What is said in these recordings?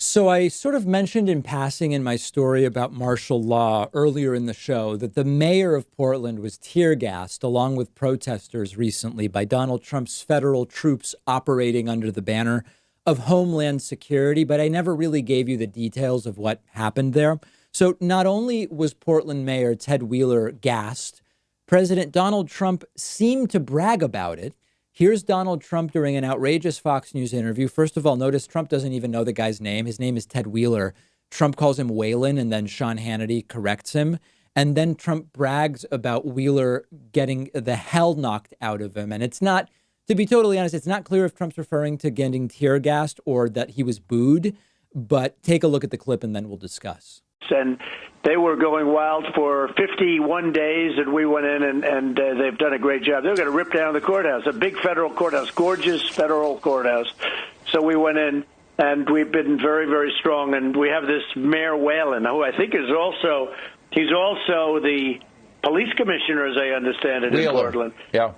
So I sort of mentioned in passing in my story about martial law earlier in the show that the mayor of Portland was tear gassed along with protesters recently by Donald Trump's federal troops operating under the banner of Homeland Security, but I never really gave you the details of what happened there. So not only was Portland Mayor Ted Wheeler gassed, President Donald Trump seemed to brag about it. Here's Donald Trump during an outrageous Fox News interview. First of all, notice Trump doesn't even know the guy's name. His name is Ted Wheeler. Trump calls him Waylon, and then Sean Hannity corrects him. And then Trump brags about Wheeler getting the hell knocked out of him. And it's not, to be totally honest, it's not clear if Trump's referring to getting tear gassed or that he was booed. But take a look at the clip and then we'll discuss. And they were going wild for 51 days, and we went in, and they've done a great job. They were going to rip down the courthouse, a big federal courthouse, gorgeous federal courthouse. So we went in, and we've been very, very strong. And we have this Mayor Whalen, who I think is also, he's also the police commissioner, as I understand it, in Portland. Yeah.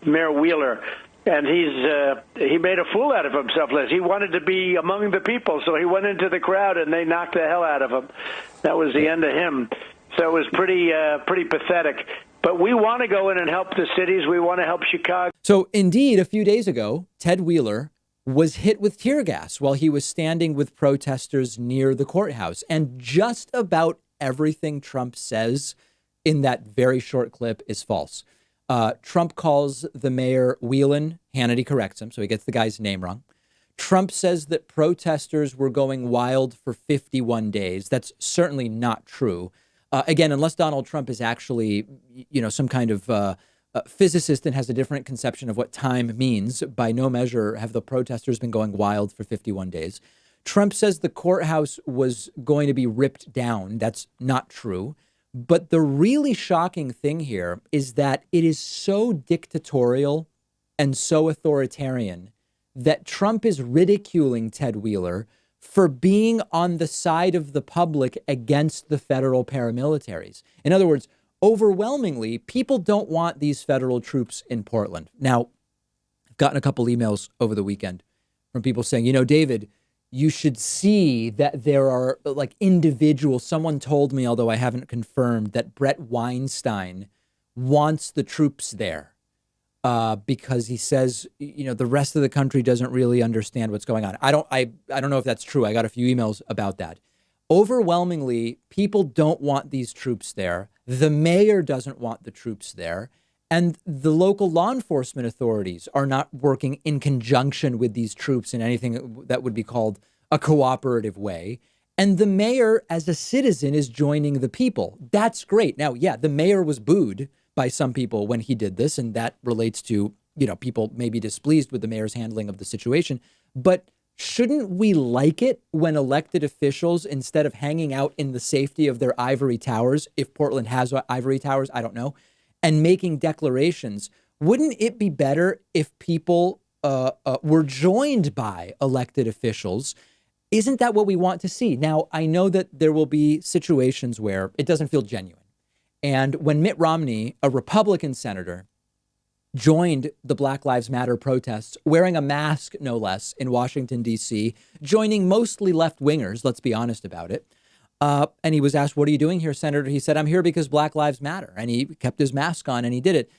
Mayor Wheeler. And he made a fool out of himself. He wanted to be among the people, so he went into the crowd, and they knocked the hell out of him. That was the end of him. So it was pretty pathetic. But we want to go in and help the cities. We want to help Chicago. So indeed, a few days ago, Ted Wheeler was hit with tear gas while he was standing with protesters near the courthouse. And just about everything Trump says in that very short clip is false. Trump calls the mayor Whelan. Hannity corrects him, so he gets the guy's name wrong. Trump says that protesters were going wild for 51 days. That's certainly not true. Again, unless Donald Trump is actually, some kind of physicist and has a different conception of what time means. By no measure have the protesters been going wild for 51 days. Trump says the courthouse was going to be ripped down. That's not true. But the really shocking thing here is that it is so dictatorial and so authoritarian that Trump is ridiculing Ted Wheeler for being on the side of the public against the federal paramilitaries. In other words, overwhelmingly, people don't want these federal troops in Portland. Now, I've gotten a couple emails over the weekend from people saying, David, you should see that there are like individuals. Someone told me, although I haven't confirmed, that Brett Weinstein wants the troops there because he says, the rest of the country doesn't really understand what's going on. I don't know if that's true. I got a few emails about that. Overwhelmingly, people don't want these troops there. The mayor doesn't want the troops there. And the local law enforcement authorities are not working in conjunction with these troops in anything that would be called a cooperative way. And the mayor, as a citizen, is joining the people. That's great. Now, yeah, the mayor was booed by some people when he did this, and that relates to, people may be displeased with the mayor's handling of the situation. But shouldn't we like it when elected officials, instead of hanging out in the safety of their ivory towers, if Portland has ivory towers, I don't know, and making declarations, wouldn't it be better if people were joined by elected officials? Isn't that what we want to see? Now, I know that there will be situations where it doesn't feel genuine. And when Mitt Romney, a Republican senator, joined the Black Lives Matter protests, wearing a mask, no less, in Washington, D.C., joining mostly left wingers, let's be honest about it. And he was asked, what are you doing here, Senator? He said, I'm here because Black Lives Matter. And he kept his mask on and he did it.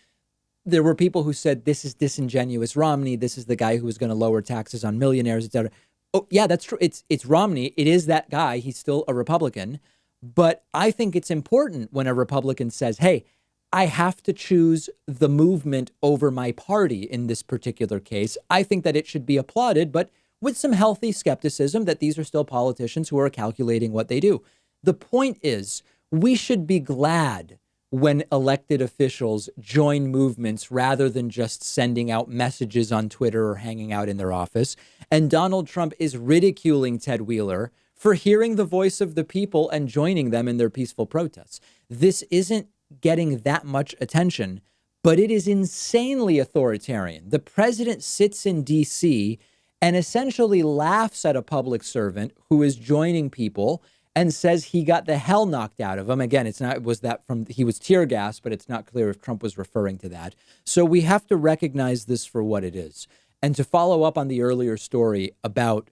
There were people who said, this is disingenuous Romney. This is the guy who was going to lower taxes on millionaires, et cetera. Oh, yeah, that's true. It's Romney. It is that guy. He's still a Republican. But I think it's important when a Republican says, hey, I have to choose the movement over my party in this particular case. I think that it should be applauded, but with some healthy skepticism that these are still politicians who are calculating what they do. The point is, we should be glad when elected officials join movements rather than just sending out messages on Twitter or hanging out in their office. And Donald Trump is ridiculing Ted Wheeler for hearing the voice of the people and joining them in their peaceful protests. This isn't getting that much attention, but it is insanely authoritarian. The president sits in D.C. and essentially laughs at a public servant who is joining people and says he got the hell knocked out of him. Again, he was tear gassed, but it's not clear if Trump was referring to that. So we have to recognize this for what it is. And to follow up on the earlier story about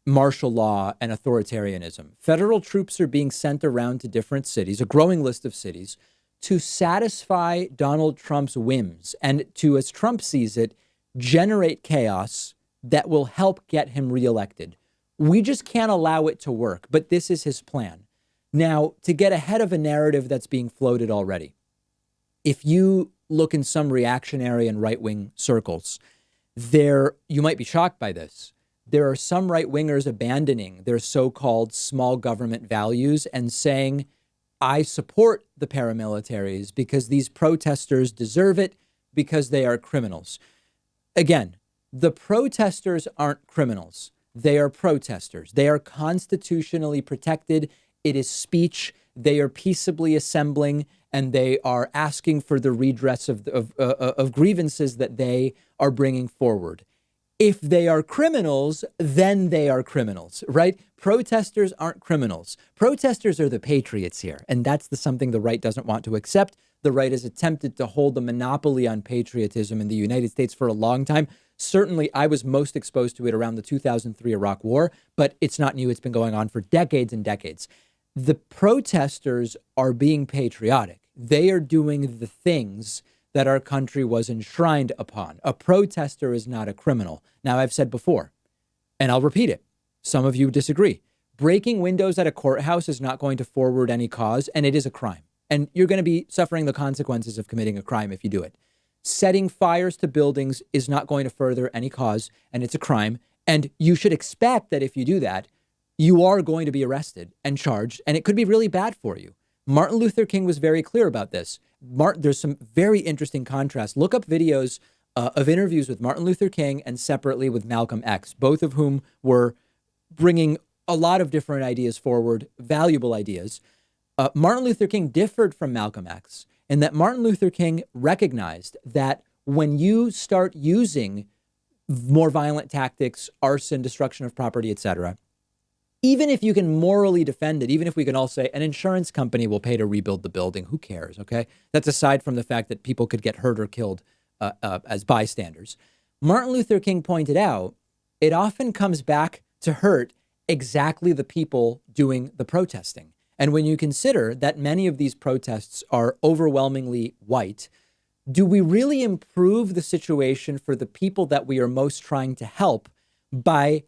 martial law and authoritarianism. Federal troops are being sent around to different cities, a growing list of cities, to satisfy Donald Trump's whims and to, as Trump sees it, generate chaos that will help get him reelected. We just can't allow it to work, but this is his plan. Now, to get ahead of a narrative that's being floated already, if you look in some reactionary and right-wing circles, you might be shocked by this. There are some right-wingers abandoning their so-called small government values and saying, I support the paramilitaries because these protesters deserve it because they are criminals. Again, the protesters aren't criminals. They are protesters. They are constitutionally protected. It is speech. They are peaceably assembling, and they are asking for the redress of grievances that they are bringing forward. If they are criminals, then they are criminals, right? Protesters aren't criminals. Protesters are the patriots here, and that's something the right doesn't want to accept. The right has attempted to hold the monopoly on patriotism in the United States for a long time. Certainly, I was most exposed to it around the 2003 Iraq War, but it's not new. It's been going on for decades and decades. The protesters are being patriotic. They are doing the things that our country was enshrined upon. A protester is not a criminal. Now, I've said before, and I'll repeat it. Some of you disagree. Breaking windows at a courthouse is not going to forward any cause, and it is a crime. And you're going to be suffering the consequences of committing a crime if you do it. Setting fires to buildings is not going to further any cause, and it's a crime. And you should expect that if you do that, you are going to be arrested and charged, and it could be really bad for you. Martin Luther King was very clear about this. There's some very interesting contrasts. Look up videos of interviews with Martin Luther King and separately with Malcolm X, both of whom were bringing a lot of different ideas forward, valuable ideas. Martin Luther King differed from Malcolm X in that Martin Luther King recognized that when you start using more violent tactics, arson, destruction of property, etc., even if you can morally defend it, even if we can all say an insurance company will pay to rebuild the building, who cares, okay? That's aside from the fact that people could get hurt or killed as bystanders. Martin Luther King pointed out it often comes back to hurt exactly the people doing the protesting. And when you consider that many of these protests are overwhelmingly white, do we really improve the situation for the people that we are most trying to help by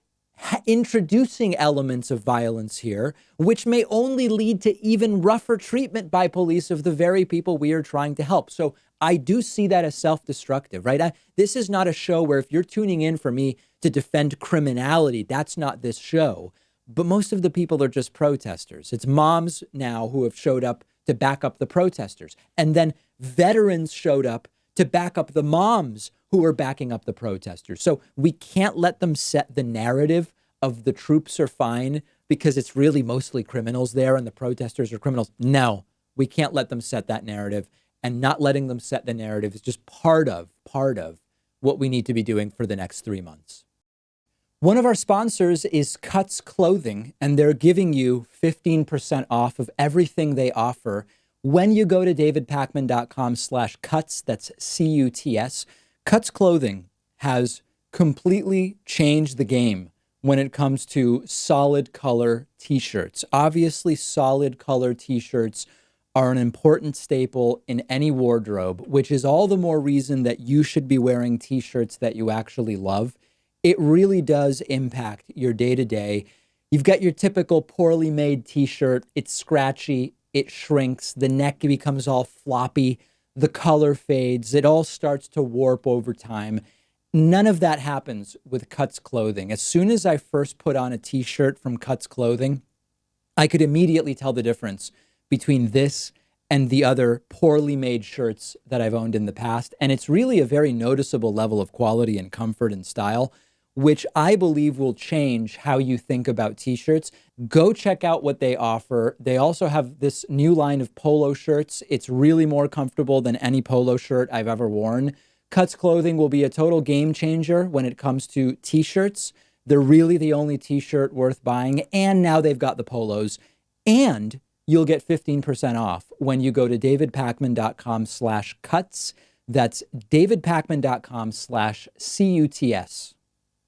introducing elements of violence here, which may only lead to even rougher treatment by police of the very people we are trying to help? So I do see that as self-destructive, right? This is not a show where if you're tuning in for me to defend criminality, that's not this show. But most of the people are just protesters. It's moms now who have showed up to back up the protesters. And then veterans showed up to back up the moms who are backing up the protesters. So we can't let them set the narrative of the troops are fine because it's really mostly criminals there and the protesters are criminals. No, we can't let them set that narrative, and not letting them set the narrative is just part of what we need to be doing for the next 3 months. One of our sponsors is Cuts Clothing, and they're giving you 15% off of everything they offer when you go to davidpakman.com/cuts. That's CUTS. Cuts Clothing has completely changed the game when it comes to solid color t-shirts. Obviously, solid color t-shirts are an important staple in any wardrobe, which is all the more reason that you should be wearing t-shirts that you actually love. It really does impact your day-to-day. You've got your typical poorly made t-shirt. It's scratchy, it shrinks, the neck becomes all floppy, the color fades, it all starts to warp over time. None of that happens with Cuts Clothing. As soon as I first put on a t-shirt from Cuts Clothing, I could immediately tell the difference between this and the other poorly made shirts that I've owned in the past. And it's really a very noticeable level of quality and comfort and style, which I believe will change how you think about t-shirts. Go check out what they offer. They also have this new line of polo shirts. It's really more comfortable than any polo shirt I've ever worn. Cuts Clothing will be a total game changer when it comes to t-shirts. They're really the only t-shirt worth buying. And now they've got the polos. And you'll get 15% off when you go to davidpakman.com/cuts. That's davidpakman.com/CUTS.